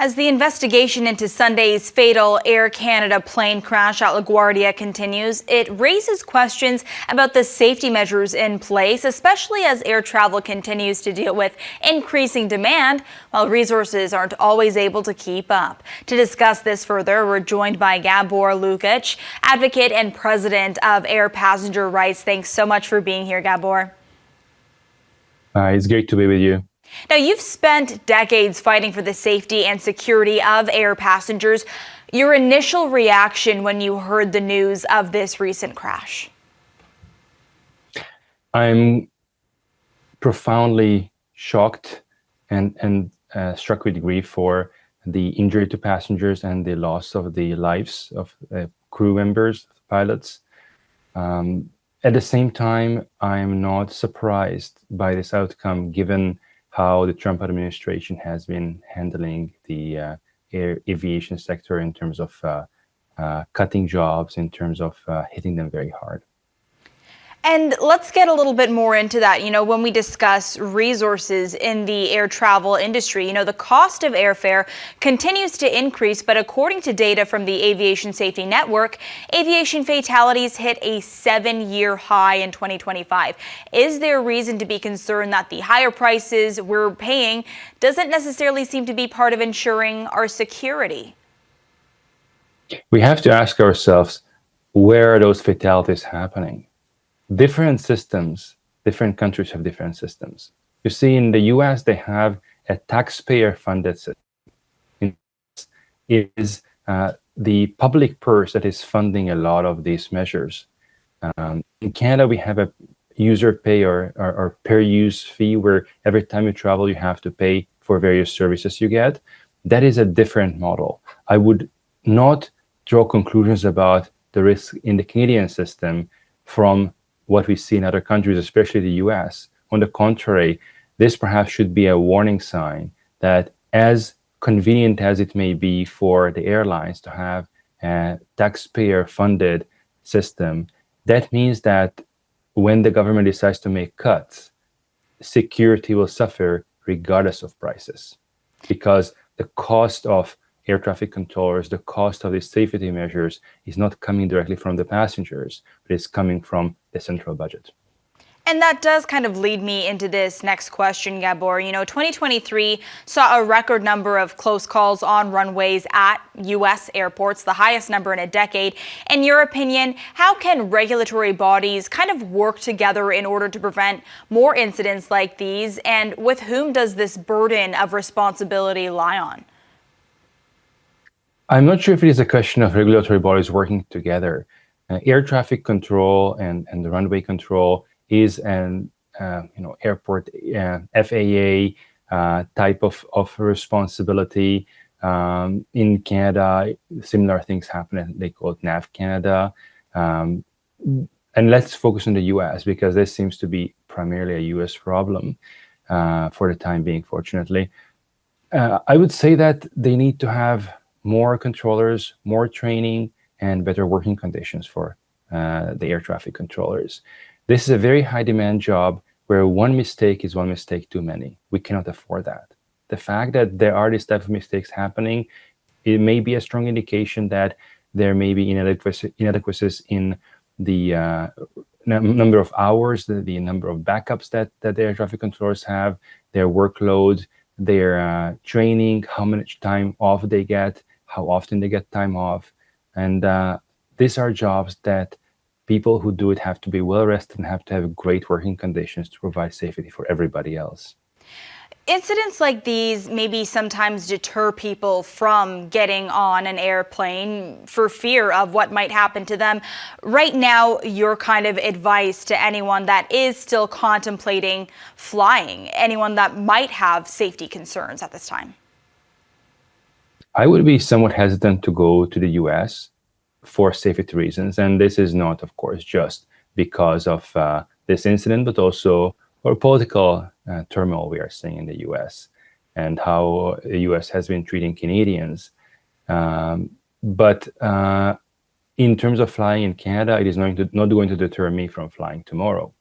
As the investigation into Sunday's fatal Air Canada plane crash at LaGuardia continues, it raises questions about the safety measures in place, especially as air travel continues to deal with increasing demand, while resources aren't always able to keep up. To discuss this further, we're joined by Gabor Lukács, advocate and president of Air Passenger Rights. Thanks so much for being here, Gabor. It's great to be with you. Now, you've spent decades fighting for the safety and security of air passengers. Your initial reaction when you heard the news of this recent crash? I'm profoundly shocked and struck with grief for the injury to passengers and the loss of the lives of crew members, pilots. At the same time, I'm not surprised by this outcome, given how the Trump administration has been handling the aviation sector in terms of cutting jobs, in terms of hitting them very hard. And let's get a little bit more into that. When we discuss resources in the air travel industry, the cost of airfare continues to increase. But according to data from the Aviation Safety Network, aviation fatalities hit a 7-year high in 2025. Is there reason to be concerned that the higher prices we're paying doesn't necessarily seem to be part of ensuring our security? We have to ask ourselves, where are those fatalities happening? Different systems, different countries have different systems. You see, in the US, they have a taxpayer-funded system. It is the public purse that is funding a lot of these measures. In Canada, we have a user pay or per-use fee, where every time you travel, you have to pay for various services you get. That is a different model. I would not draw conclusions about the risk in the Canadian system from what we see in other countries, especially the US. On the contrary, this perhaps should be a warning sign that, as convenient as it may be for the airlines to have a taxpayer-funded system, that means that when the government decides to make cuts, security will suffer regardless of prices, because the cost of air traffic controllers, the cost of the safety measures is not coming directly from the passengers, but it's coming from the central budget. And that does kind of lead me into this next question, Gabor. 2023 saw a record number of close calls on runways at U.S. airports, the highest number in a decade. In your opinion, how can regulatory bodies kind of work together in order to prevent more incidents like these? And with whom does this burden of responsibility lie on? I'm not sure if it is a question of regulatory bodies working together. Air traffic control and the runway control is an airport FAA type of responsibility. In Canada, similar things happen. They call it NAV Canada. And let's focus on the US, because this seems to be primarily a US problem for the time being, fortunately. I would say that they need to have more controllers, more training, and better working conditions for the air traffic controllers. This is a very high demand job where one mistake is one mistake too many. We cannot afford that. The fact that there are these type of mistakes happening, it may be a strong indication that there may be inadequacies in the number of hours, the number of backups that the air traffic controllers have, their workload, their training, how much time off they get, how often they get time off. And these are jobs that people who do it have to be well rested and have to have great working conditions to provide safety for everybody else. Incidents like these maybe sometimes deter people from getting on an airplane for fear of what might happen to them. Right now, your kind of advice to anyone that is still contemplating flying, anyone that might have safety concerns at this time? I would be somewhat hesitant to go to the US for safety reasons. And this is not, of course, just because of this incident, but also for political turmoil we are seeing in the US and how the US has been treating Canadians. But in terms of flying in Canada, it is not going to deter me from flying tomorrow.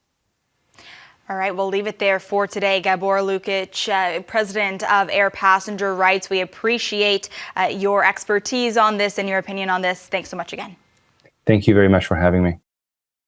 All right, we'll leave it there for today. Gabor Lukács, President of Air Passenger Rights, we appreciate your expertise on this and your opinion on this. Thanks so much again. Thank you very much for having me.